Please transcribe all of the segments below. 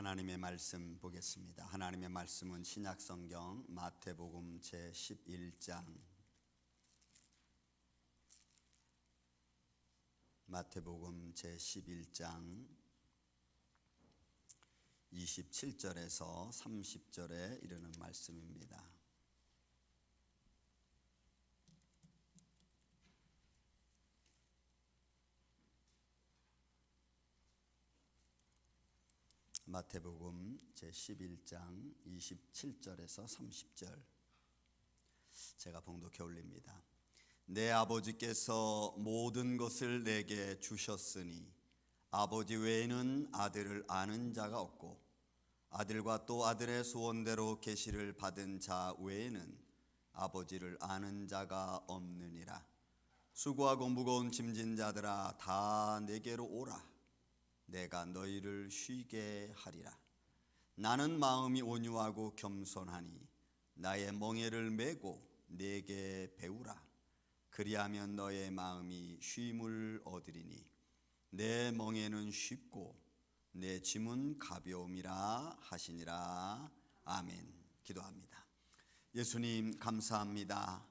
하나님의 말씀 보겠습니다. 하나님의 말씀은 신약성경 마태복음 제11장 마태복음 제11장 27절에서 30절에 이르는 말씀입니다. 마태복음 제11장 27절에서 30절 제가 봉독해 올립니다. 내 아버지께서 모든 것을 내게 주셨으니 아버지 외에는 아들을 아는 자가 없고 아들과 또 아들의 소원대로 계시를 받은 자 외에는 아버지를 아는 자가 없느니라. 수고하고 무거운 짐진 자들아 다 내게로 오라. 내가 너희를 쉬게 하리라. 나는 마음이 온유하고 겸손하니 나의 멍에를 메고 내게 배우라. 그리하면 너의 마음이 쉼을 얻으리니 내 멍에는 쉽고 내 짐은 가벼움이라 하시니라. 아멘. 기도합니다. 예수님 감사합니다.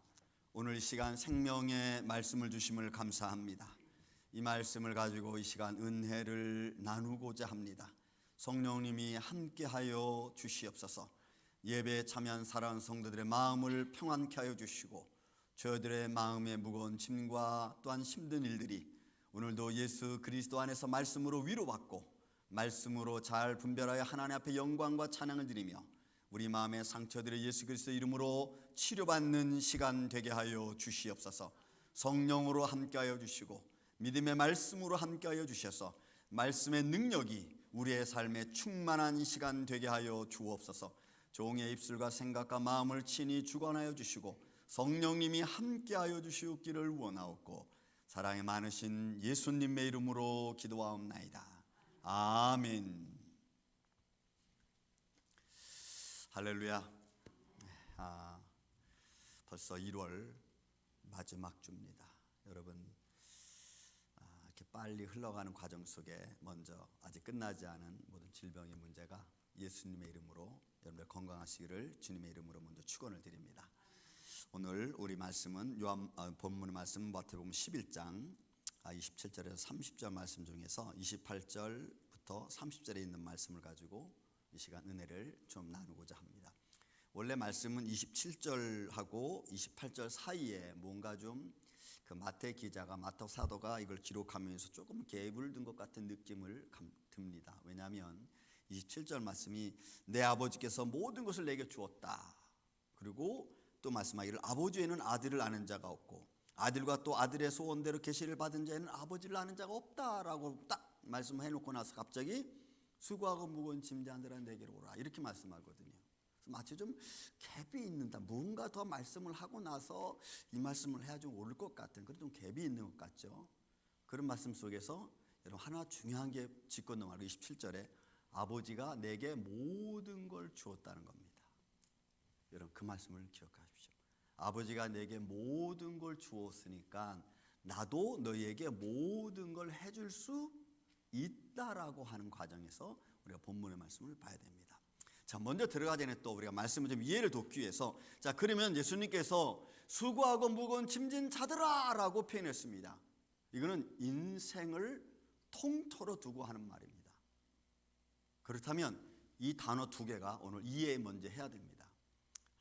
오늘 이 시간 생명의 말씀을 주심을 감사합니다. 이 말씀을 가지고 이 시간 은혜를 나누고자 합니다. 성령님이 함께하여 주시옵소서. 예배에 참여한 사랑하는 성도들의 마음을 평안케 하여 주시고 저들의 마음의 무거운 짐과 또한 힘든 일들이 오늘도 예수 그리스도 안에서 말씀으로 위로받고 말씀으로 잘 분별하여 하나님 앞에 영광과 찬양을 드리며 우리 마음의 상처들을 예수 그리스도 이름으로 치료받는 시간 되게 하여 주시옵소서. 성령으로 함께하여 주시고 믿음의 말씀으로 함께하여 주셔서 말씀의 능력이 우리의 삶에 충만한 이 시간 되게 하여 주옵소서. 종의 입술과 생각과 마음을 친히 주관하여 주시고 성령님이 함께하여 주시옵기를 원하옵고 사랑이 많으신 예수님의 이름으로 기도하옵나이다. 아멘. 할렐루야. 벌써 1월 마지막 주입니다. 여러분 이렇게 빨리 흘러가는 과정 속에 먼저 아직 끝나지 않은 모든 질병의 문제가 예수님의 이름으로 여러분들 건강하시기를 주님의 이름으로 먼저 축원을 드립니다. 오늘 우리 말씀은 본문의 말씀 마태복음 11장 27절에서 30절 말씀 중에서 28절부터 30절에 있는 말씀을 가지고 이 시간 은혜를 좀 나누고자 합니다. 원래 말씀은 27절하고 28절 사이에 뭔가 좀 그 마태 기자가 마태 사도가 이걸 기록하면서 조금 갭을 둔 것 같은 느낌을 듭니다. 왜냐하면 27절 말씀이 내 아버지께서 모든 것을 내게 주었다. 그리고 또 말씀하기를 아버지 외에는 아들을 아는 자가 없고 아들과 또 아들의 소원대로 계시를 받은 자에는 아버지를 아는 자가 없다라고 딱 말씀해 놓고 나서 갑자기 수고하고 무거운 짐자들아 내게로 오라 이렇게 말씀하거든요. 마치 좀 갭이 있는다. 뭔가 더 말씀을 하고 나서 이 말씀을 해야 좀 옳을 것 같은 그런 좀 갭이 있는 것 같죠. 그런 말씀 속에서 여러분 하나 중요한 게 짚고 넘어가고 27절에 아버지가 내게 모든 걸 주었다는 겁니다. 여러분 그 말씀을 기억하십시오. 아버지가 내게 모든 걸 주었으니까 나도 너희에게 모든 걸 해줄 수 있다라고 하는 과정에서 우리가 본문의 말씀을 봐야 됩니다. 자, 먼저 들어가기 전에 또 우리가 말씀을 좀 이해를 돕기 위해서 자, 그러면 예수님께서 수고하고 무거운 짐진 자들아 라고 표현했습니다. 이거는 인생을 통틀어 두고 하는 말입니다. 그렇다면 이 단어 두 개가 오늘 이해 먼저 해야 됩니다.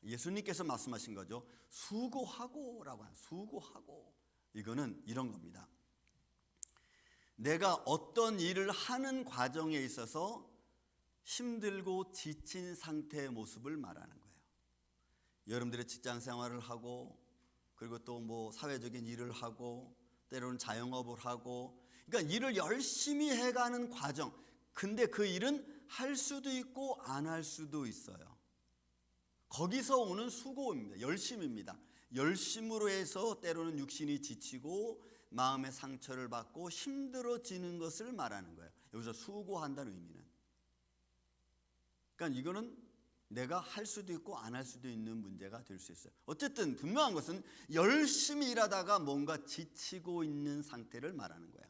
예수님께서 말씀하신 거죠. 수고하고 라고 하는 수고하고 이거는 이런 겁니다. 내가 어떤 일을 하는 과정에 있어서 힘들고 지친 상태의 모습을 말하는 거예요. 여러분들의 직장 생활을 하고 그리고 또 뭐 사회적인 일을 하고 때로는 자영업을 하고 그러니까 일을 열심히 해가는 과정. 근데 그 일은 할 수도 있고 안 할 수도 있어요. 거기서 오는 수고입니다. 열심입니다. 열심으로 해서 때로는 육신이 지치고 마음의 상처를 받고 힘들어지는 것을 말하는 거예요. 여기서 수고한다는 의미는. 그러니까 이거는 내가 할 수도 있고 안 할 수도 있는 문제가 될 수 있어요. 어쨌든 분명한 것은 열심히 일하다가 뭔가 지치고 있는 상태를 말하는 거예요.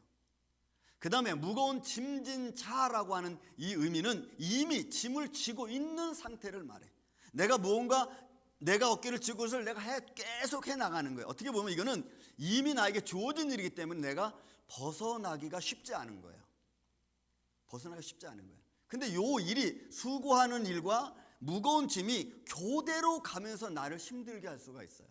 그 다음에 무거운 짐진 자라고 하는 이 의미는 이미 짐을 지고 있는 상태를 말해. 내가 어깨를 지고 있을 내가 계속 해나가는 거예요. 어떻게 보면 이거는 이미 나에게 주어진 일이기 때문에 내가 벗어나기가 쉽지 않은 거예요. 벗어나기가 쉽지 않은 거예요. 근데 요 일이, 수고하는 일과 무거운 짐이 교대로 가면서 나를 힘들게 할 수가 있어요.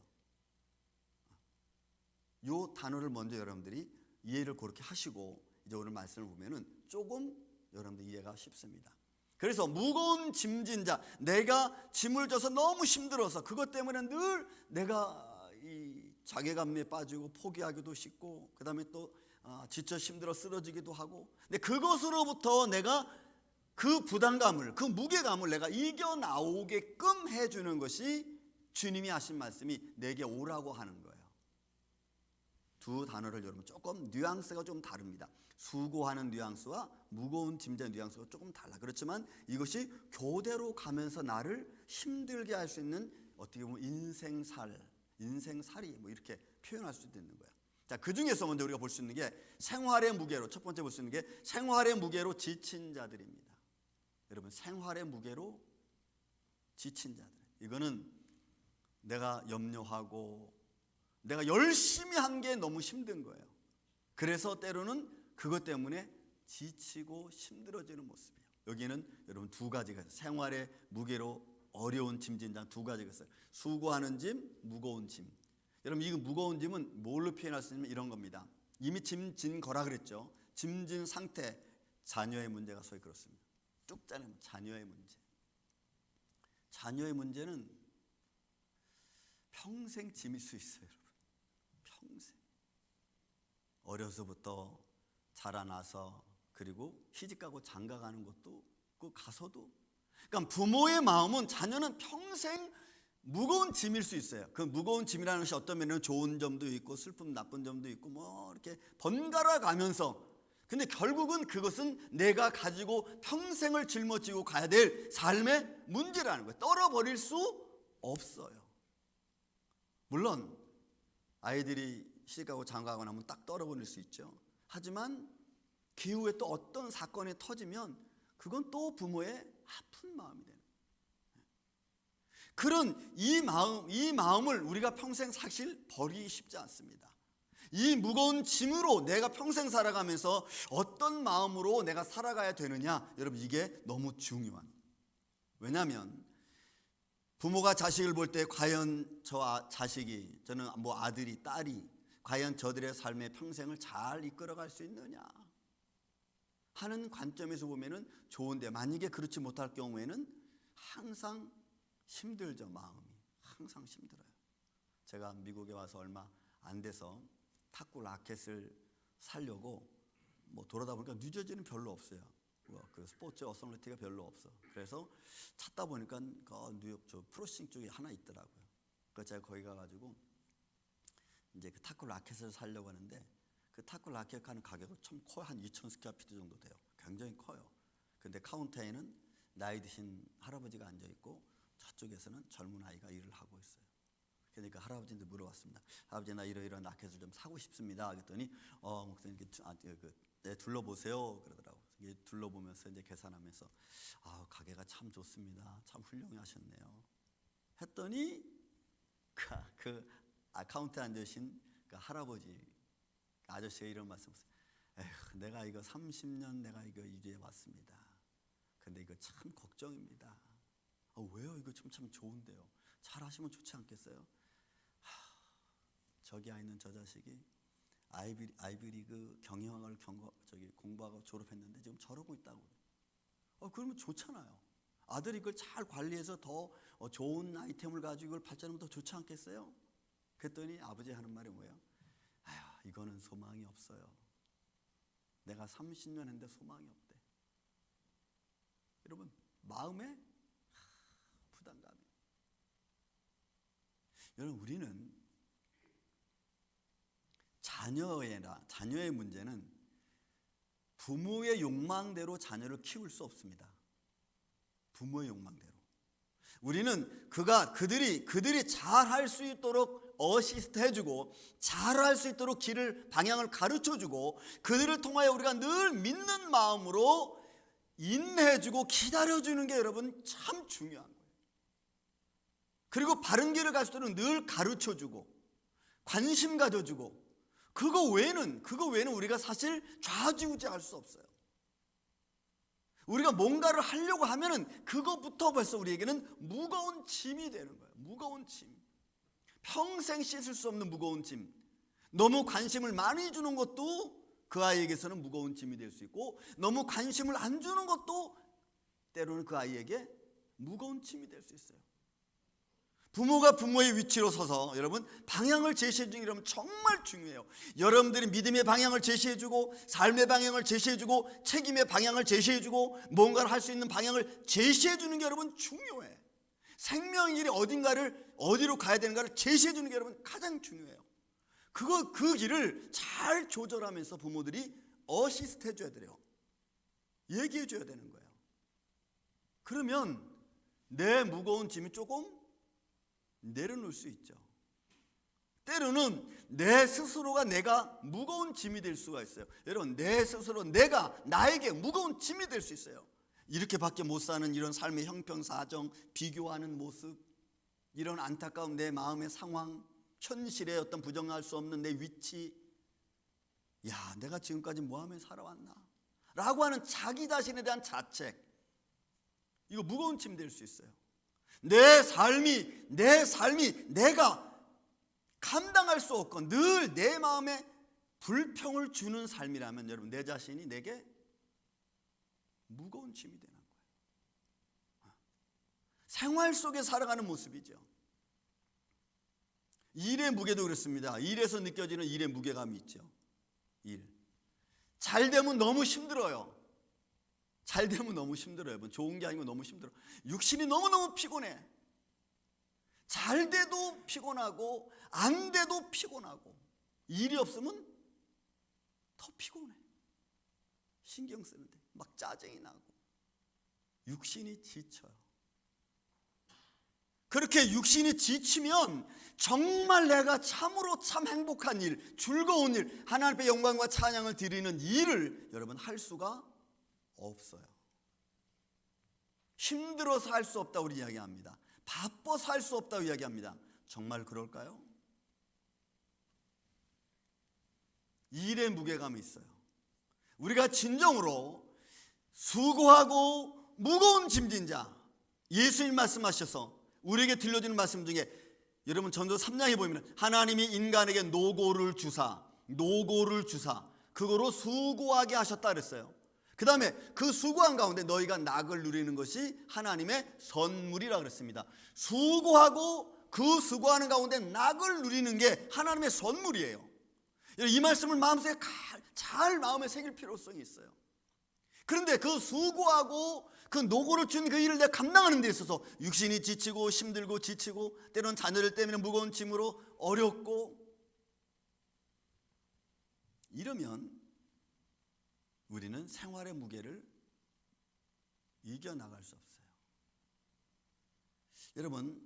요 단어를 먼저 여러분들이 이해를 그렇게 하시고 이제 오늘 말씀을 보면은 조금 여러분들 이해가 쉽습니다. 그래서 무거운 짐진 자, 내가 짐을 져서 너무 힘들어서 그것 때문에 늘 내가 이 자괴감에 빠지고 포기하기도 쉽고 그 다음에 또 지쳐 힘들어 쓰러지기도 하고, 근데 그것으로부터 내가 그 부담감을, 그 무게감을 내가 이겨나오게끔 해주는 것이 주님이 하신 말씀이 내게 오라고 하는 거예요. 두 단어를 여러분 조금 뉘앙스가 좀 다릅니다. 수고하는 뉘앙스와 무거운 짐자의 뉘앙스가 조금 달라. 그렇지만 이것이 교대로 가면서 나를 힘들게 할 수 있는, 어떻게 보면 인생살이 뭐 이렇게 표현할 수도 있는 거예요. 자, 그 중에서 먼저 우리가 볼 수 있는 게 생활의 무게로, 첫 번째 볼 수 있는 게 생활의 무게로 지친 자들입니다. 여러분, 생활의 무게로 지친 자들, 이거는 내가 염려하고 내가 열심히 한 게 너무 힘든 거예요. 그래서 때로는 그것 때문에 지치고 힘들어지는 모습이에요. 여기는 여러분 두 가지가 있어요. 생활의 무게로 어려운 짐진 자 두 가지가 있어요. 수고하는 짐, 무거운 짐. 여러분, 이 무거운 짐은 뭘로 표현할 수 있냐면 이런 겁니다. 이미 짐진 거라 그랬죠. 짐진 상태, 자녀의 문제가 소위 그렇습니다. 쭉 짜내면 자녀의 문제. 자녀의 문제는 평생 짐일 수 있어요, 여러분. 평생. 어려서부터 자라나서 그리고 시집가고 장가가는 것도, 그 가서도, 그러니까 부모의 마음은 자녀는 평생 무거운 짐일 수 있어요. 그 무거운 짐이라는 것이 어떤 면에는 좋은 점도 있고 슬픔, 나쁜 점도 있고 뭐 이렇게 번갈아 가면서, 근데 결국은 그것은 내가 가지고 평생을 짊어지고 가야 될 삶의 문제라는 거예요. 떨어버릴 수 없어요. 물론 아이들이 시집가고 장가가고 나면 딱 떨어버릴 수 있죠. 하지만 그 이후에 또 어떤 사건이 터지면 그건 또 부모의 아픈 마음이 되는 거예요. 그런 이 마음을 우리가 평생 사실 버리기 쉽지 않습니다. 이 무거운 짐으로 내가 평생 살아가면서 어떤 마음으로 내가 살아가야 되느냐, 여러분 이게 너무 중요한. 왜냐하면 부모가 자식을 볼 때 과연 저 자식이, 저는 뭐 아들이 딸이 과연 저들의 삶의 평생을 잘 이끌어갈 수 있느냐 하는 관점에서 보면은 좋은데, 만약에 그렇지 못할 경우에는 항상 힘들죠. 마음이 항상 힘들어요. 제가 미국에 와서 얼마 안 돼서 탁구 라켓을 사려고 뭐 돌아다 보니까 뉴저지는 별로 없어요. 그 스포츠 어서니티가 별로 없어. 그래서 찾다 보니까 그 뉴욕 저 프로싱 쪽에 하나 있더라고요. 그래서 제가 거기 가가지고 이제 그 탁구 라켓을 사려고 하는데, 그 탁구 라켓 하는 가격은 참 커요. 한 2,000 스퀘어피트 정도 돼요. 굉장히 커요. 근데 카운터에는 나이 드신 할아버지가 앉아 있고 저쪽에서는 젊은 아이가 일을 하고 있어요. 그러니까 할아버지한테 물어봤습니다. 할아버지, 나 이러이러한 라켓을 좀 사고 싶습니다. 그랬더니 목사님 네, 둘러보세요 그러더라고요. 둘러보면서 이제 계산하면서 가게가 참 좋습니다. 참 훌륭히 하셨네요. 했더니 그 카운터에 앉으신 그 할아버지 아저씨가 이런 말씀을 했어요. 에휴, 내가 이거 30년 내가 이거 이주해 왔습니다. 근데 이거 참 걱정입니다. 왜요? 이거 참 좋은데요. 잘 하시면 좋지 않겠어요? 저기 있는 저 자식이 아이비리그 경영학을 공부하고 졸업했는데 지금 저러고 있다고. 그러면 좋잖아요. 아들이 이걸 잘 관리해서 더 좋은 아이템을 가지고 이걸 발전하면 더 좋지 않겠어요? 그랬더니 아버지 하는 말이 뭐예요? 아휴, 이거는 소망이 없어요. 내가 30년 했는데 소망이 없대. 여러분, 마음에 부담감이. 여러분, 우리는 자녀의 문제는 부모의 욕망대로 자녀를 키울 수 없습니다. 부모의 욕망대로. 우리는 그들이 잘 할 수 있도록 어시스트 해주고 잘할 수 있도록 길을 방향을 가르쳐주고 그들을 통하여 우리가 늘 믿는 마음으로 인내해주고 기다려주는 게 여러분 참 중요한 거예요. 그리고 바른 길을 갈 수 있도록 늘 가르쳐주고 관심 가져주고 그거 외에는 우리가 사실 좌지우지할 수 없어요. 우리가 뭔가를 하려고 하면은 그거부터 벌써 우리에게는 무거운 짐이 되는 거예요. 무거운 짐. 평생 씻을 수 없는 무거운 짐. 너무 관심을 많이 주는 것도 그 아이에게서는 무거운 짐이 될 수 있고 너무 관심을 안 주는 것도 때로는 그 아이에게 무거운 짐이 될 수 있어요. 부모가 부모의 위치로 서서 여러분 방향을 제시해 주는 게 여러분 정말 중요해요. 여러분들이 믿음의 방향을 제시해 주고 삶의 방향을 제시해 주고 책임의 방향을 제시해 주고 뭔가를 할 수 있는 방향을 제시해 주는 게 여러분 중요해. 생명의 길이 어디로 가야 되는가를 제시해 주는 게 여러분 가장 중요해요. 그 길을 잘 조절하면서 부모들이 어시스트 해줘야 돼요. 얘기해 줘야 되는 거예요. 그러면 내 무거운 짐이 조금 내려놓을 수 있죠. 때로는 내 스스로가 내가 무거운 짐이 될 수가 있어요. 여러분 내 스스로 나에게 무거운 짐이 될 수 있어요. 이렇게밖에 못 사는 이런 삶의 형평사정 비교하는 모습, 이런 안타까운 내 마음의 상황, 현실의 어떤 부정할 수 없는 내 위치, 야 내가 지금까지 뭐하며 살아왔나 라고 하는 자기 자신에 대한 자책, 이거 무거운 짐 될 수 있어요. 내 삶이 내가 감당할 수 없고 늘 내 마음에 불평을 주는 삶이라면 여러분 내 자신이 내게 무거운 짐이 되는 거예요. 생활 속에 살아가는 모습이죠. 일의 무게도 그렇습니다. 일에서 느껴지는 일의 무게감이 있죠. 잘 되면 너무 힘들어요. 여러분. 좋은 게 아니고 너무 힘들어. 육신이 너무너무 피곤해. 잘 돼도 피곤하고 안 돼도 피곤하고 일이 없으면 더 피곤해. 신경 쓰는데 막 짜증이 나고 육신이 지쳐요. 그렇게 육신이 지치면 정말 내가 참으로 참 행복한 일, 즐거운 일, 하나님의 영광과 찬양을 드리는 일을 여러분 할 수가 없어요. 힘들어서 할 수 없다고 우리 이야기합니다. 바빠서 할 수 없다고 이야기합니다. 정말 그럴까요? 일의 무게감이 있어요. 우리가 진정으로 수고하고 무거운 짐진 자, 예수님 말씀하셔서 우리에게 들려주는 말씀 중에 여러분 전도 3장에 보면 하나님이 인간에게 노고를 주사 그거로 수고하게 하셨다 그랬어요. 그 다음에 그 수고한 가운데 너희가 낙을 누리는 것이 하나님의 선물이라 그랬습니다. 수고하고 그 수고하는 가운데 낙을 누리는 게 하나님의 선물이에요. 이 말씀을 마음속에 잘 마음에 새길 필요성이 있어요. 그런데 그 수고하고 그 노고를 준 그 일을 내가 감당하는 데 있어서 육신이 지치고 힘들고 지치고 때로는 자녀들 때문에 무거운 짐으로 어렵고 이러면 우리는 생활의 무게를 이겨나갈 수 없어요. 여러분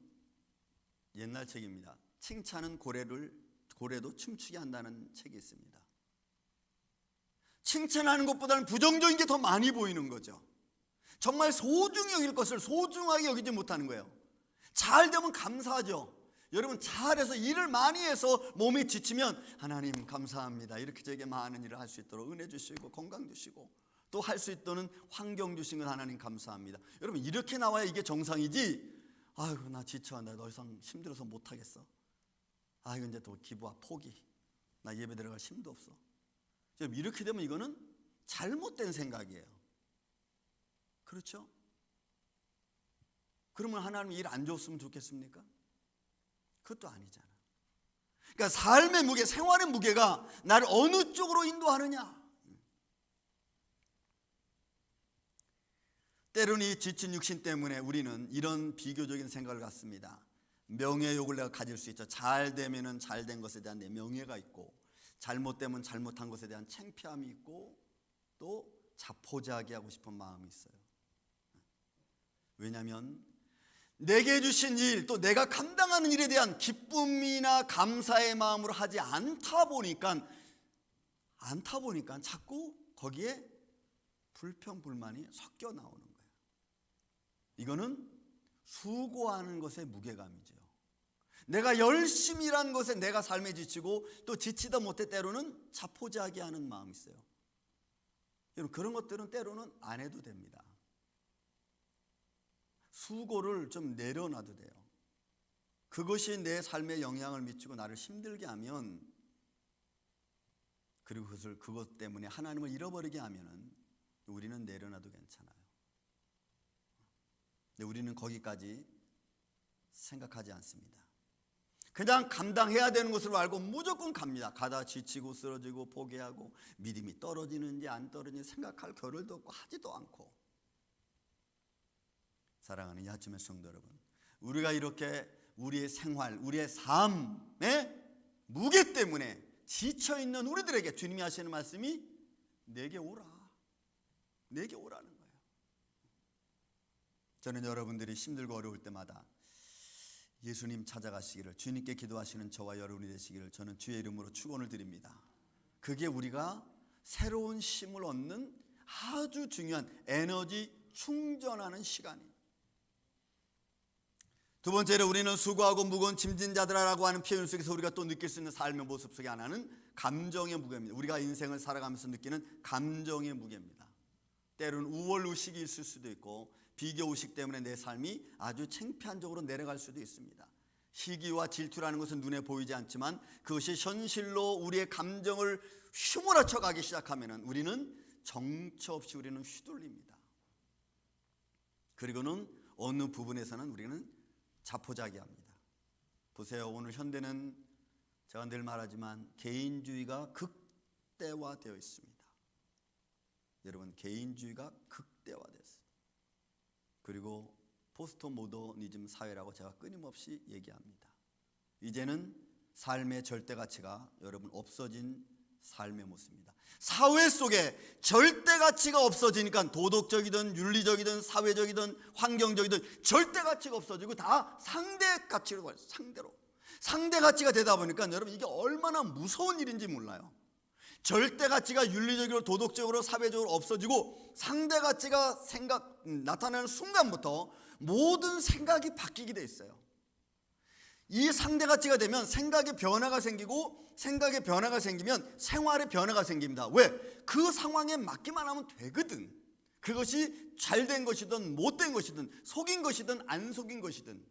옛날 책입니다. 칭찬은 고래도 춤추게 한다는 책이 있습니다. 칭찬하는 것보다는 부정적인 게 더 많이 보이는 거죠. 정말 소중히 여길 것을 소중하게 여기지 못하는 거예요. 잘 되면 감사하죠. 여러분 잘해서 일을 많이 해서 몸이 지치면 하나님 감사합니다. 이렇게 저에게 많은 일을 할 수 있도록 은혜 주시고 건강 주시고 또 할 수 있도록 환경 주신 건 하나님 감사합니다. 여러분 이렇게 나와야 이게 정상이지. 아이고 나 지쳐, 나 더 이상 힘들어서 못하겠어. 아이고 이제 또 기부와 포기. 나 예배 들어갈 힘도 없어. 이렇게 되면 이거는 잘못된 생각이에요. 그렇죠? 그러면 하나님 일 안 줬으면 좋겠습니까? 그것도 아니잖아. 그러니까 삶의 무게, 생활의 무게가 나를 어느 쪽으로 인도하느냐. 때로는 이 지친 육신 때문에 우리는 이런 비교적인 생각을 갖습니다. 명예욕을 내가 가질 수 있죠. 잘 되면은 잘된 것에 대한 내 명예가 있고, 잘못되면 잘못한 것에 대한 창피함이 있고, 또 자포자기하고 싶은 마음이 있어요. 왜냐하면 내게 주신 일, 또 내가 감당하는 일에 대한 기쁨이나 감사의 마음으로 하지 않다 보니까 자꾸 거기에 불평불만이 섞여 나오는 거예요. 이거는 수고하는 것의 무게감이죠. 내가 열심히 일한 것에 내가 삶에 지치고 또 지치다 못해 때로는 자포자기하는 마음이 있어요. 여러분, 그런 것들은 때로는 안 해도 됩니다. 수고를 좀 내려놔도 돼요. 그것이 내 삶에 영향을 미치고 나를 힘들게 하면, 그리고 그것 때문에 하나님을 잃어버리게 하면은 우리는 내려놔도 괜찮아요. 근데 우리는 거기까지 생각하지 않습니다. 그냥 감당해야 되는 것으로 알고 무조건 갑니다. 가다 지치고 쓰러지고 포기하고 믿음이 떨어지는지 안 떨어지는지 생각할 겨를도 없고 하지도 않고. 사랑하는 이 아침의 성도 여러분, 우리가 이렇게 우리의 생활, 우리의 삶의 무게 때문에 지쳐있는 우리들에게 주님이 하시는 말씀이 내게 오라, 내게 오라는 거예요. 저는 여러분들이 힘들고 어려울 때마다 예수님 찾아가시기를, 주님께 기도하시는 저와 여러분이 되시기를 저는 주의 이름으로 축원을 드립니다. 그게 우리가 새로운 힘을 얻는 아주 중요한 에너지 충전하는 시간이에요. 두 번째로, 우리는 수고하고 무거운 짐진 자들아라고 하는 표현 속에서 우리가 또 느낄 수 있는 삶의 모습 속에 하나는 감정의 무게입니다. 우리가 인생을 살아가면서 느끼는 감정의 무게입니다. 때로는 우월의식이 있을 수도 있고 비교의식 때문에 내 삶이 아주 창피한 쪽으로 내려갈 수도 있습니다. 시기와 질투라는 것은 눈에 보이지 않지만 그것이 현실로 우리의 감정을 휘몰아쳐 가기 시작하면 우리는 정처 없이 우리는 휘둘립니다. 그리고는 어느 부분에서는 우리는 자포자기합니다. 보세요, 오늘 현대는 제가 늘 말하지만 개인주의가 극대화되어 있습니다. 여러분, 개인주의가 극대화됐어요. 그리고 포스트 모더니즘 사회라고 제가 끊임없이 얘기합니다. 이제는 삶의 절대 가치가 여러분 없어진 삶의 모습입니다. 사회 속에 절대 가치가 없어지니까 도덕적이든 윤리적이든 사회적이든 환경적이든 절대 가치가 없어지고 다 상대 가치로 가요. 상대 가치가 되다 보니까 여러분, 이게 얼마나 무서운 일인지 몰라요. 절대 가치가 윤리적으로 도덕적으로 사회적으로 없어지고 상대 가치가 나타나는 순간부터 모든 생각이 바뀌게 돼 있어요. 이 상대 가치가 되면 생각의 변화가 생기고, 생각의 변화가 생기면 생활의 변화가 생깁니다. 왜? 그 상황에 맞기만 하면 되거든. 그것이 잘된 것이든 못된 것이든 속인 것이든 안 속인 것이든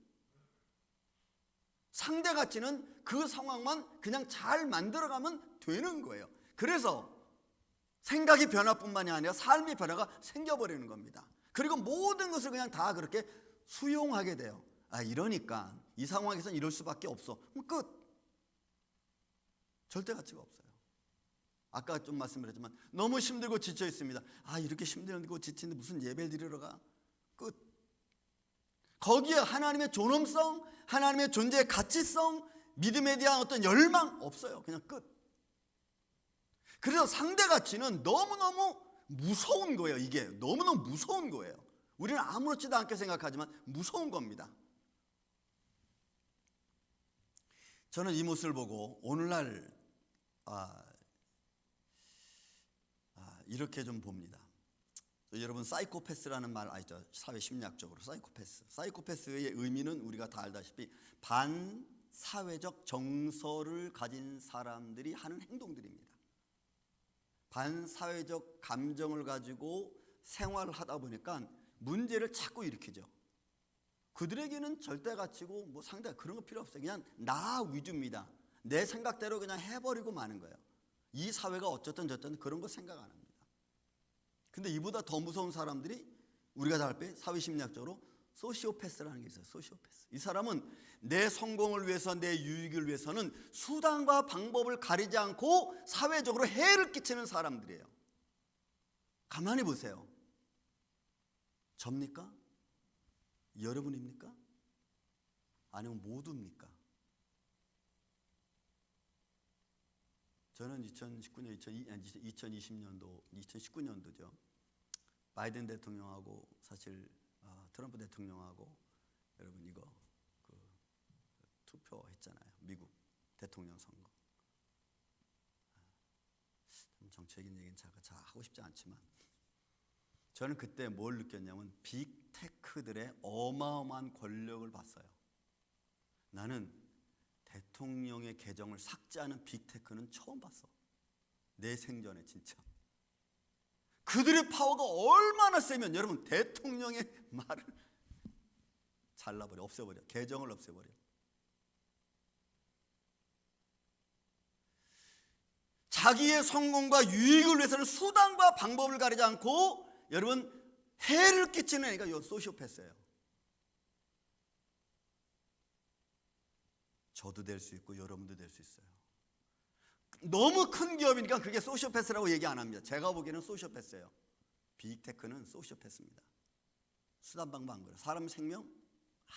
상대 가치는 그 상황만 그냥 잘 만들어가면 되는 거예요. 그래서 생각의 변화뿐만이 아니라 삶의 변화가 생겨버리는 겁니다. 그리고 모든 것을 그냥 다 그렇게 수용하게 돼요. 이러니까 이 상황에서는 이럴 수밖에 없어. 그럼 끝. 절대 가치가 없어요. 아까 좀 말씀드렸지만 너무 힘들고 지쳐 있습니다. 이렇게 힘들고 지치는데 무슨 예배를 드리러 가? 끝. 거기에 하나님의 존엄성, 하나님의 존재의 가치성, 믿음에 대한 어떤 열망 없어요. 그냥 끝. 그래서 상대 가치는 너무너무 무서운 거예요. 이게 너무너무 무서운 거예요. 우리는 아무렇지도 않게 생각하지만 무서운 겁니다. 저는 이 모습을 보고 오늘날 이렇게 좀 봅니다. 여러분, 사이코패스라는 말 아시죠? 사회 심리학적으로 사이코패스의 의미는 우리가 다 알다시피 반사회적 정서를 가진 사람들이 하는 행동들입니다. 반사회적 감정을 가지고 생활을 하다 보니까 문제를 자꾸 일으키죠. 그들에게는 절대 가치고 뭐 상대 그런 거 필요 없어요. 그냥 나 위주입니다. 내 생각대로 그냥 해버리고 마는 거예요. 이 사회가 어쨌든 저쨌든 그런 거 생각 안 합니다. 근데 이보다 더 무서운 사람들이 우리가 다 알 때 사회심리학적으로 소시오패스라는 게 있어요. 소시오패스. 이 사람은 내 성공을 위해서, 내 유익을 위해서는 수단과 방법을 가리지 않고 사회적으로 해를 끼치는 사람들이에요. 가만히 보세요. 접니까? 여러분입니까? 아니면 모두입니까? 저는 2019년도죠. 바이든 대통령하고 사실 트럼프 대통령하고 여러분 이거 그 투표했잖아요. 미국 대통령 선거. 정치적인 얘기는 제가 잘 하고 싶지 않지만 저는 그때 뭘 느꼈냐면 빅테크들의 어마어마한 권력을 봤어요. 나는 대통령의 계정을 삭제하는 빅테크는 처음 봤어. 내 생전에 진짜. 그들의 파워가 얼마나 세면 여러분 대통령의 말을 잘라버려, 없애버려. 계정을 없애버려. 자기의 성공과 유익을 위해서는 수단과 방법을 가리지 않고 여러분 해를 끼치는 애가 이 소시오패스예요. 저도 될 수 있고 여러분도 될 수 있어요. 너무 큰 기업이니까 그게 소시오패스라고 얘기 안 합니다. 제가 보기에는 소시오패스예요. 빅테크는 소시오패스입니다. 수단 방법 안 그래요. 사람 생명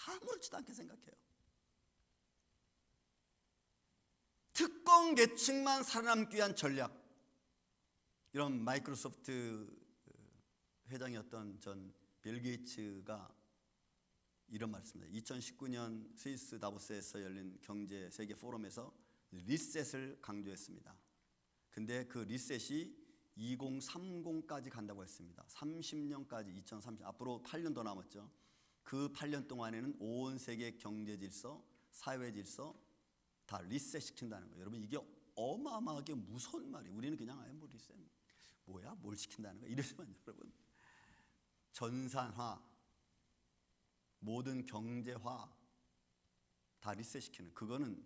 아무렇지도 않게 생각해요. 특권 계층만 살아남기 위한 전략. 이런 마이크로소프트 회장이었던 전 빌 게이츠가 이런 말씀입니다. 2019년 스위스 다보스에서 열린 경제 세계 포럼에서 리셋을 강조했습니다. 근데 그 리셋이 2030까지 간다고 했습니다. 30년까지 2030 앞으로 8년 더 남았죠. 그 8년 동안에는 온 세계 경제 질서, 사회 질서 다 리셋 시킨다는 거예요. 여러분 이게 어마어마하게 무서운 말이에요. 우리는 그냥 아예 뭐 리셋 뭐야 뭘 시킨다는 거야 이러지만 여러분 전산화 모든 경제화 다 리셋 시키는 그거는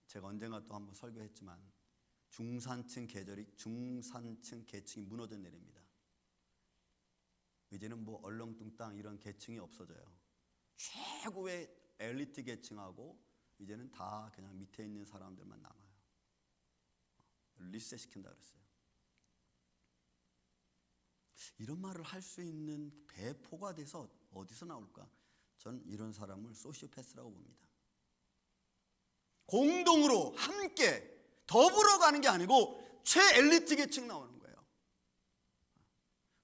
제가 언젠가 또 한번 설교했지만 중산층 계층이 무너져 내립니다. 이제는 뭐 얼렁뚱땅 이런 계층이 없어져요. 최고의 엘리트 계층하고 이제는 다 그냥 밑에 있는 사람들만 남아요. 리셋 시킨다 그랬어요. 이런 말을 할 수 있는 배포가 돼서 어디서 나올까? 저는 이런 사람을 소시오패스라고 봅니다. 공동으로 함께 더불어 가는 게 아니고 최엘리트 계층 나오는 거예요.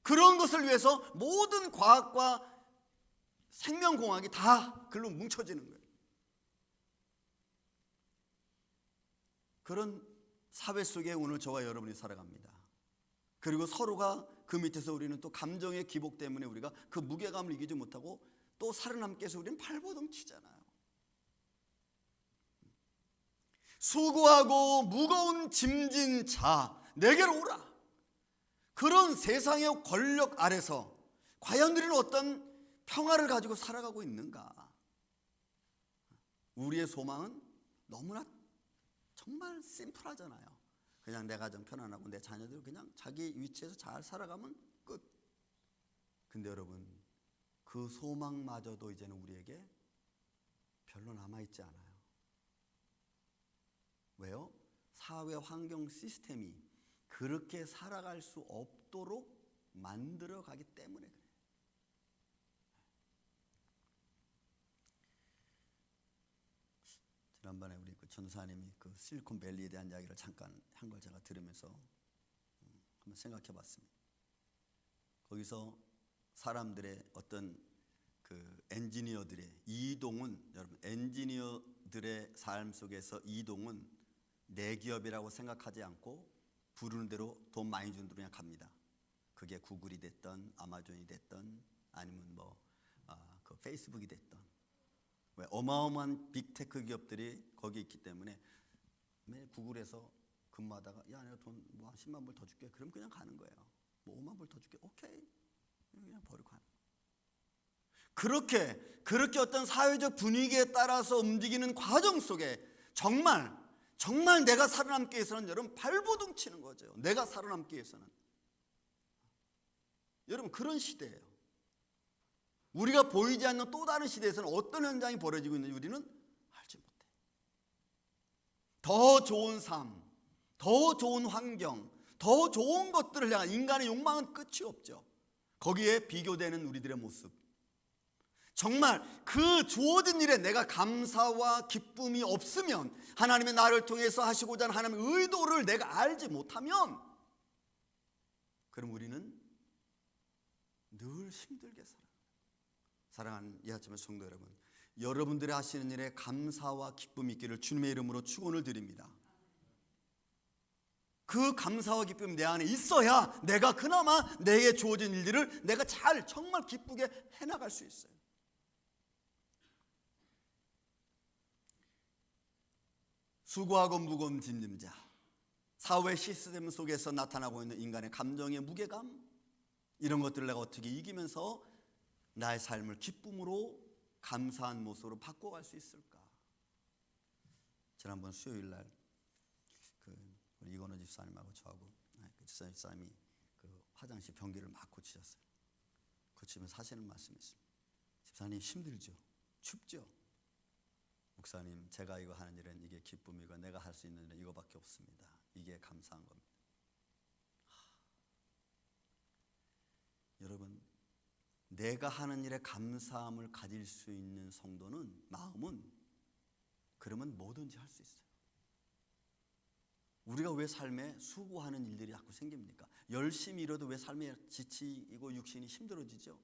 그런 것을 위해서 모든 과학과 생명공학이 다 글로 뭉쳐지는 거예요. 그런 사회 속에 오늘 저와 여러분이 살아갑니다. 그리고 서로가 그 밑에서 우리는 또 감정의 기복 때문에 우리가 그 무게감을 이기지 못하고 또 살아남기 위해서 우리는 발버둥 치잖아요. 수고하고 무거운 짐진 자 내게로 오라. 그런 세상의 권력 아래서 과연 우리는 어떤 평화를 가지고 살아가고 있는가? 우리의 소망은 너무나 정말 심플하잖아요. 그냥 내가 좀 편안하고 내 자녀들 그냥 자기 위치에서 잘 살아가면 끝. 근데 여러분 그 소망마저도 이제는 우리에게 별로 남아있지 않아요. 왜요? 사회 환경 시스템이 그렇게 살아갈 수 없도록 만들어가기 때문에 그래요. 지난번에 우리 그 전사님이 그 실리콘밸리에 대한 이야기를 잠깐 한 걸 제가 들으면서 한번 생각해 봤습니다. 거기서 사람들의 어떤 그 엔지니어들의 이동은 여러분 엔지니어들의 삶 속에서 이동은 내 기업이라고 생각하지 않고 부르는 대로 돈 많이 주는 대로 그냥 갑니다. 그게 구글이 됐던 아마존이 됐던 아니면 뭐 그 페이스북이 됐던 왜 어마어마한 빅테크 기업들이 거기 있기 때문에 매일 구글에서 근무하다가 야 내가 돈 뭐 10만 불 더 줄게. 그럼 그냥 가는 거예요. 뭐 5만 불 더 줄게. 오케이. 그냥 버리고 가는 거예요. 그렇게 어떤 사회적 분위기에 따라서 움직이는 과정 속에 정말 내가 살아남기 위해서는 여러분 발버둥 치는 거죠. 내가 살아남기 위해서는. 여러분 그런 시대예요. 우리가 보이지 않는 또 다른 시대에서는 어떤 현상이 벌어지고 있는지 우리는 알지 못해. 더 좋은 삶, 더 좋은 환경, 더 좋은 것들을 향한 인간의 욕망은 끝이 없죠. 거기에 비교되는 우리들의 모습. 정말 그 주어진 일에 내가 감사와 기쁨이 없으면 하나님의 나를 통해서 하시고자 하는 하나님의 의도를 내가 알지 못하면 그럼 우리는 늘 힘들게 살아요. 사랑하는 이 아침의 성도 여러분, 여러분들이 하시는 일에 감사와 기쁨이 있기를 주님의 이름으로 축원을 드립니다. 그 감사와 기쁨이 내 안에 있어야 내가 그나마 내게 주어진 일들을 내가 잘 정말 기쁘게 해나갈 수 있어요. 수고하고 무거운 짐진 자, 사회 시스템 속에서 나타나고 있는 인간의 감정의 무게감, 이런 것들을 내가 어떻게 이기면서 나의 삶을 기쁨으로 감사한 모습으로 바꿔갈 수 있을까? 지난번 수요일 날 우리 이건호 집사님하고 저하고 집사님이 화장실 변기를 막 고치셨어요. 고치면서 하시는 말씀이 있습니다. 집사님 힘들죠? 춥죠? 목사님, 제가 이거 하는 일은 이게 기쁨이고 내가 할 수 있는 일은 이거밖에 없습니다. 이게 감사한 겁니다. 여러분, 내가 하는 일에 감사함을 가질 수 있는 성도는, 마음은, 그러면 뭐든지 할 수 있어요. 우리가 왜 삶에 수고하는 일들이 자꾸 생깁니까? 열심히 일해도 왜 삶에 지치고 육신이 힘들어지죠?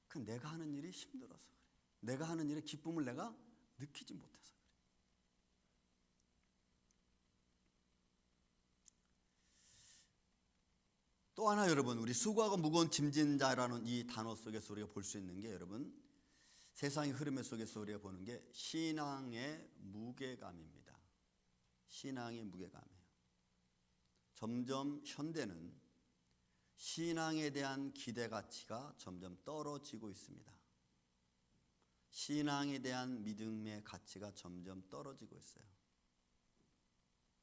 그건 내가 하는 일이 힘들어서 그래요. 내가 하는 일의 기쁨을 내가 느끼지 못해서 그래요. 또 하나 여러분, 우리 수고하고 무거운 짐진 자라는 이 단어 속에서 우리가 볼 수 있는 게, 여러분, 세상의 흐름 속에서 우리가 보는 게 신앙의 무게감입니다. 신앙의 무게감이에요. 점점 현대는 신앙에 대한 기대 가치가 점점 떨어지고 있습니다. 신앙에 대한 믿음의 가치가 점점 떨어지고 있어요.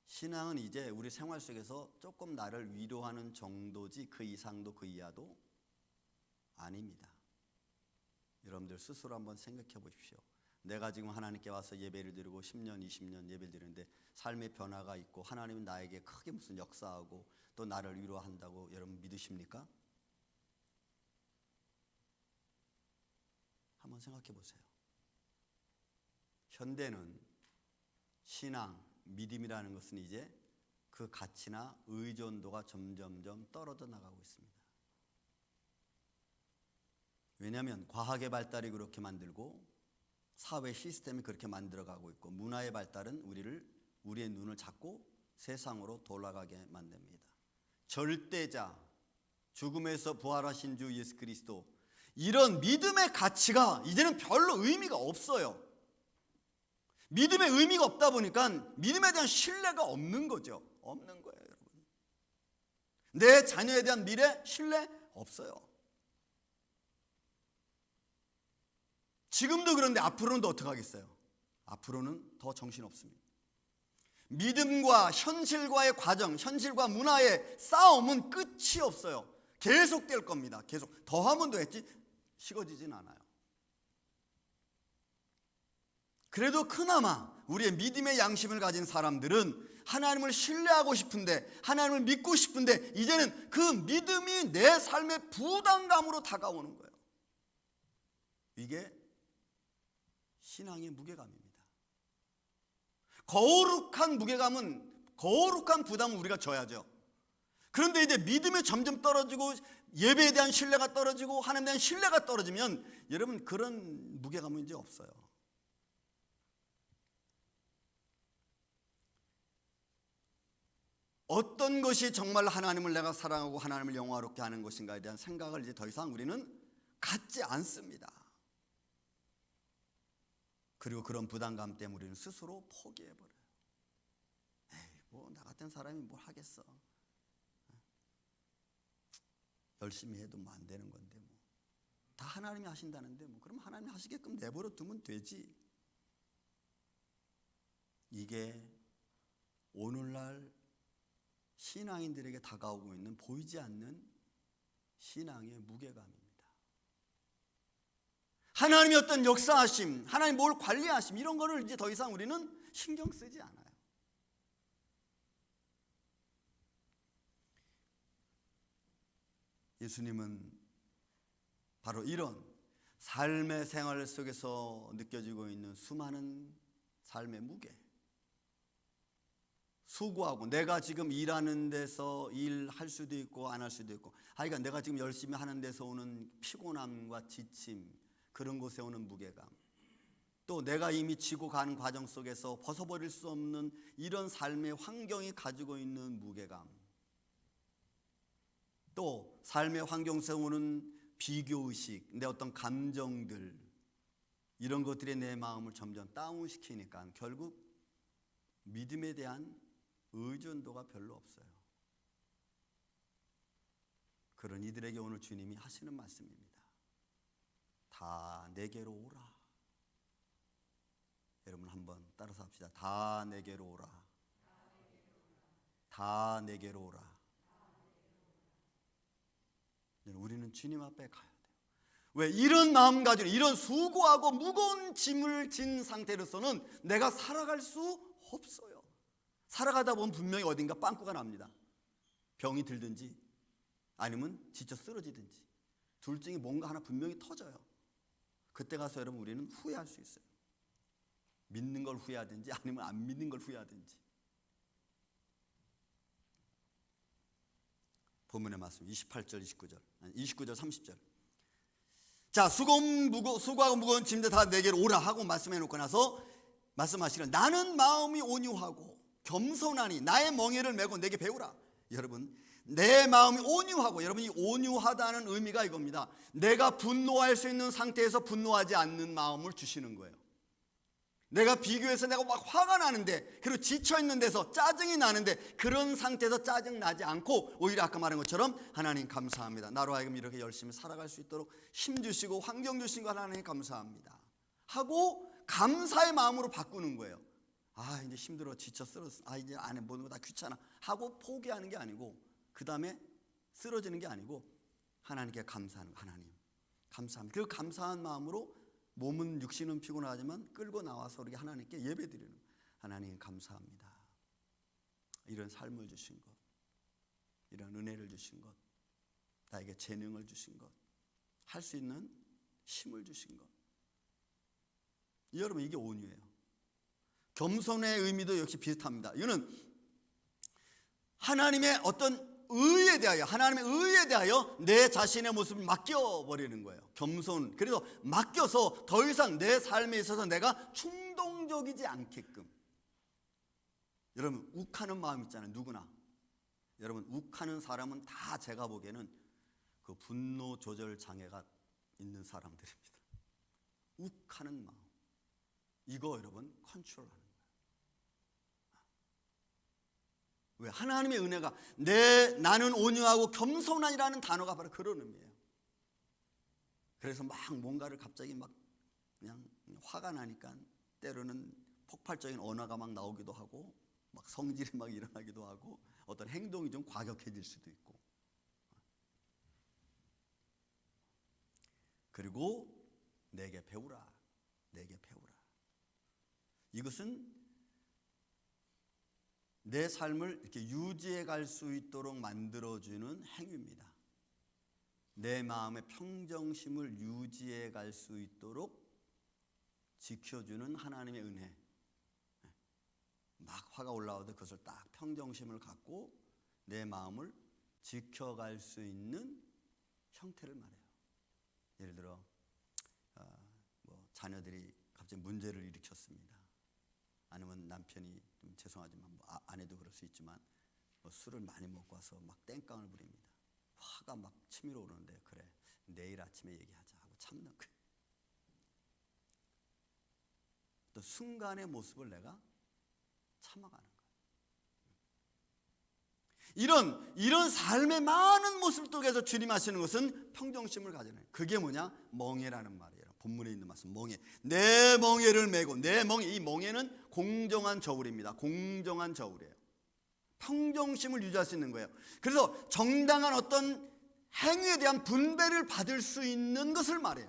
신앙은 이제 우리 생활 속에서 조금 나를 위로하는 정도지 그 이상도 그 이하도 아닙니다. 여러분들 스스로 한번 생각해 보십시오. 내가 지금 하나님께 와서 예배를 드리고 10년, 20년 예배를 드리는데 삶의 변화가 있고 하나님은 나에게 크게 무슨 역사하고 또 나를 위로한다고 여러분 믿으십니까? 한번 생각해 보세요. 현대는 신앙, 믿음이라는 것은 이제 그 가치나 의존도가 점점점 떨어져 나가고 있습니다. 왜냐하면 과학의 발달이 그렇게 만들고 사회 시스템이 그렇게 만들어가고 있고 문화의 발달은 우리의 눈을 잡고 세상으로 돌아가게 만듭니다. 절대자, 죽음에서 부활하신 주 예수 그리스도, 이런 믿음의 가치가 이제는 별로 의미가 없어요. 믿음의 의미가 없다 보니까 믿음에 대한 신뢰가 없는 거죠. 없는 거예요, 여러분. 내 자녀에 대한 미래 신뢰 없어요. 지금도 그런데 앞으로는 더 어떻게 하겠어요? 앞으로는 더 정신없습니다. 믿음과 현실과의 과정, 현실과 문화의 싸움은 끝이 없어요. 계속될 겁니다. 계속. 더하면 더했지 식어지진 않아요. 그래도 그나마 우리의 믿음의 양심을 가진 사람들은 하나님을 신뢰하고 싶은데, 하나님을 믿고 싶은데, 이제는 그 믿음이 내 삶의 부담감으로 다가오는 거예요. 이게 신앙의 무게감입니다. 거룩한 무게감은, 거룩한 부담은 우리가 져야죠. 그런데 이제 믿음이 점점 떨어지고 예배에 대한 신뢰가 떨어지고 하나님에 대한 신뢰가 떨어지면 여러분 그런 무게감은 이제 없어요. 어떤 것이 정말 하나님을 내가 사랑하고 하나님을 영화롭게 하는 것인가에 대한 생각을 이제 더 이상 우리는 갖지 않습니다. 그리고 그런 부담감 때문에 우리는 스스로 포기해버려요. 에이, 뭐 나 같은 사람이 뭘 하겠어. 열심히 해도 뭐 안 되는 건데 뭐. 다 하나님이 하신다는데 뭐 그럼 하나님이 하시게끔 내버려 두면 되지. 이게 오늘날 신앙인들에게 다가오고 있는 보이지 않는 신앙의 무게감입니다. 하나님의 어떤 역사하심, 하나님 뭘 관리하심, 이런 거를 이제 더 이상 우리는 신경 쓰지 않아요. 예수님은 바로 이런 삶의 생활 속에서 느껴지고 있는 수많은 삶의 무게, 수고하고 내가 지금 일하는 데서 일할 수도 있고 안 할 수도 있고, 하여간 내가 지금 열심히 하는 데서 오는 피곤함과 지침, 그런 곳에 오는 무게감, 또 내가 이미 지고 가는 과정 속에서 벗어버릴 수 없는 이런 삶의 환경이 가지고 있는 무게감, 또 삶의 환경 속에 오는 비교의식, 내 어떤 감정들, 이런 것들이 내 마음을 점점 다운시키니까 결국 믿음에 대한 의존도가 별로 없어요. 그런 이들에게 오늘 주님이 하시는 말씀입니다. 다 내게로 오라. 여러분 한번 따라서 합시다. 다 내게로 오라. 다 내게로 오라. 우리는 주님 앞에 가야 돼요. 왜? 이런 마음가짐, 이런 수고하고 무거운 짐을 진 상태로서는 내가 살아갈 수 없어요. 살아가다 보면 분명히 어딘가 빵꾸가 납니다. 병이 들든지 아니면 지쳐 쓰러지든지 둘 중에 뭔가 하나 분명히 터져요. 그때 가서 여러분 우리는 후회할 수 있어요. 믿는 걸 후회하든지 아니면 안 믿는 걸 후회하든지. 본문의 말씀 28절 29절 30절. 자, 수고하고 무거운 짐들 다 내게로 오라 하고 말씀해 놓고 나서 말씀하시는, 나는 마음이 온유하고 겸손하니 나의 멍에를 메고 내게 배우라. 여러분, 내 마음이 온유하고, 여러분이 온유하다는 의미가 이겁니다. 내가 분노할 수 있는 상태에서 분노하지 않는 마음을 주시는 거예요. 내가 비교해서 내가 막 화가 나는데, 그리고 지쳐있는 데서 짜증이 나는데 그런 상태에서 짜증 나지 않고 오히려 아까 말한 것처럼 하나님 감사합니다. 나로 하여금 이렇게 열심히 살아갈 수 있도록 힘 주시고 환경 주신 거 하나님 감사합니다 하고 감사의 마음으로 바꾸는 거예요. 아, 이제 힘들어, 지쳐, 쓰러졌어, 아, 이제 안 해, 모든 거 다 귀찮아 하고 포기하는 게 아니고, 그 다음에 쓰러지는 게 아니고 하나님께 감사하는 거. 하나님 감사합니다. 그 감사한 마음으로 몸은, 육신은 피곤하지만 끌고 나와서 우리 하나님께 예배드리는, 하나님 감사합니다. 이런 삶을 주신 것, 이런 은혜를 주신 것, 나에게 재능을 주신 것, 할 수 있는 힘을 주신 것. 여러분, 이게 온유예요. 겸손의 의미도 역시 비슷합니다. 이거는 하나님의 어떤 의에 대하여, 하나님의 의에 대하여 내 자신의 모습을 맡겨버리는 거예요. 겸손. 그래서 맡겨서 더 이상 내 삶에 있어서 내가 충동적이지 않게끔. 여러분, 욱하는 마음 있잖아요, 누구나. 여러분, 욱하는 사람은 다 제가 보기에는 그 분노 조절 장애가 있는 사람들입니다. 욱하는 마음, 이거 여러분 컨트롤하는 거예요. 왜? 하나님의 은혜가, 나는 온유하고 겸손하니라는 단어가 바로 그런 의미예요. 그래서 막 뭔가를 갑자기 막 그냥 화가 나니까 때로는 폭발적인 언어가 막 나오기도 하고, 막 성질이 막 일어나기도 하고, 어떤 행동이 좀 과격해질 수도 있고. 그리고 내게 배우라, 내게 배우라. 이것은 내 삶을 이렇게 유지해 갈 수 있도록 만들어주는 행위입니다. 내 마음의 평정심을 유지해 갈 수 있도록 지켜주는 하나님의 은혜. 막 화가 올라오도 그것을 딱 평정심을 갖고 내 마음을 지켜갈 수 있는 형태를 말해요. 예를 들어 자녀들이 갑자기 문제를 일으켰습니다. 아니면 남편이, 좀 죄송하지만 아내도 그럴 수 있지만 술을 많이 먹고 와서 막 땡깡을 부립니다. 화가 막 치밀어 오르는데, 그래 내일 아침에 얘기하자 하고 참는 거예요. 또 순간의 모습을 내가 참아가는 거예요. 이런 삶의 많은 모습 속에서 주님 하시는 것은 평정심을 가지는 거예요. 그게 뭐냐? 멍에라는 말이에요. 본문에 있는 말씀, 멍에. 내 멍에를 메고, 내 멍에, 이 멍에는 공정한 저울입니다. 공정한 저울이에요. 평정심을 유지할 수 있는 거예요. 그래서 정당한 어떤 행위에 대한 분배를 받을 수 있는 것을 말해요.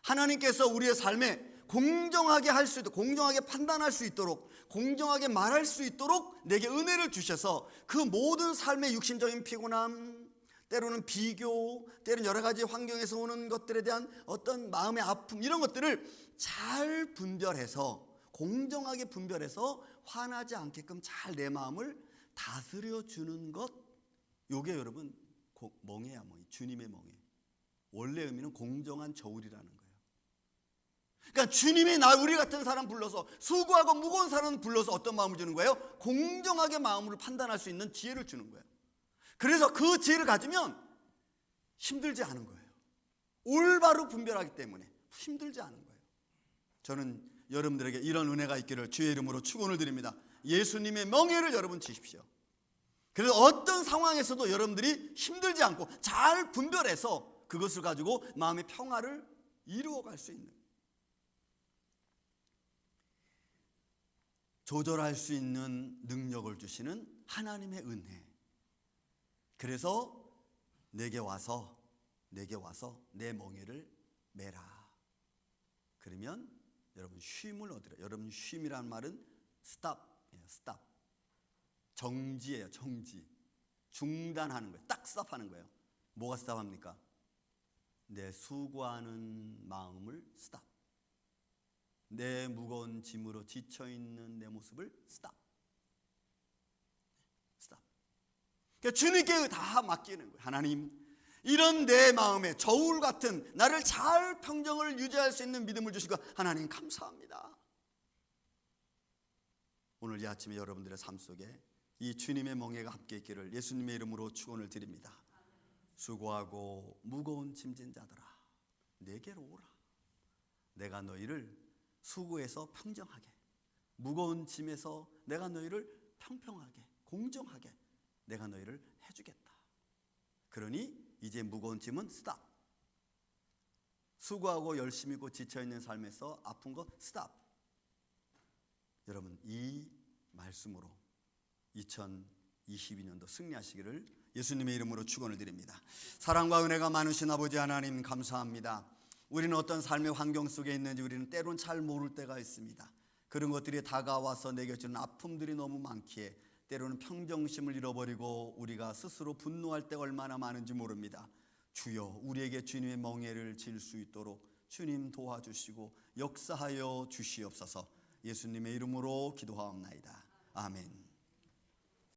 하나님께서 우리의 삶에 공정하게 할 수 있도록, 공정하게 판단할 수 있도록, 공정하게 말할 수 있도록 내게 은혜를 주셔서 그 모든 삶의 육신적인 피곤함, 때로는 비교, 때로는 여러 가지 환경에서 오는 것들에 대한 어떤 마음의 아픔, 이런 것들을 잘 분별해서, 공정하게 분별해서 화나지 않게끔 잘 내 마음을 다스려 주는 것, 요게 여러분 멍에야, 멍에. 주님의 멍에. 원래 의미는 공정한 저울이라는 거예요. 그러니까 주님이 우리 같은 사람 불러서, 수고하고 무거운 사람 불러서 어떤 마음을 주는 거예요? 공정하게 마음을 판단할 수 있는 지혜를 주는 거예요. 그래서 그 지혜를 가지면 힘들지 않은 거예요. 올바로 분별하기 때문에 힘들지 않은 거예요. 저는 여러분들에게 이런 은혜가 있기를 주의 이름으로 축원을 드립니다. 예수님의 명예를 여러분 지십시오. 그래서 어떤 상황에서도 여러분들이 힘들지 않고 잘 분별해서 그것을 가지고 마음의 평화를 이루어갈 수 있는, 조절할 수 있는 능력을 주시는 하나님의 은혜. 그래서 내게 와서 내 멍에를 매라. 그러면 여러분 쉼을 얻으라. 여러분 쉼이란 말은 스탑이에요. 스탑. 정지예요. 정지. 중단하는 거예요. 딱 스탑하는 거예요. 뭐가 스탑합니까? 내 수고하는 마음을 스탑. 내 무거운 짐으로 지쳐있는 내 모습을 스탑. 스탑. 그러니까 주님께 다 맡기는 거예요. 하나님, 이런 내 마음에 저울 같은 나를 잘 평정을 유지할 수 있는 믿음을 주시고 하나님 감사합니다. 오늘 이 아침에 여러분들의 삶 속에 이 주님의 멍에가 함께 있기를 예수님의 이름으로 축원을 드립니다. 수고하고 무거운 짐진 자들아, 내게로 오라. 내가 너희를 수고해서 평정하게, 무거운 짐에서 내가 너희를 평평하게, 공정하게 내가 너희를 해주겠다. 그러니 이제 무거운 짐은 스탑. 수고하고 열심히 있고 지쳐있는 삶에서 아픈 거 스탑. 여러분 이 말씀으로 2022년도 승리하시기를 예수님의 이름으로 축원을 드립니다. 사랑과 은혜가 많으신 아버지 하나님 감사합니다. 우리는 어떤 삶의 환경 속에 있는지 우리는 때론 잘 모를 때가 있습니다. 그런 것들이 다가와서 내게 주는 아픔들이 너무 많기에 때로는 평정심을 잃어버리고 우리가 스스로 분노할 때가 얼마나 많은지 모릅니다. 주여, 우리에게 주님의 멍에를 질 수 있도록 주님 도와주시고 역사하여 주시옵소서. 예수님의 이름으로 기도하옵나이다. 아멘.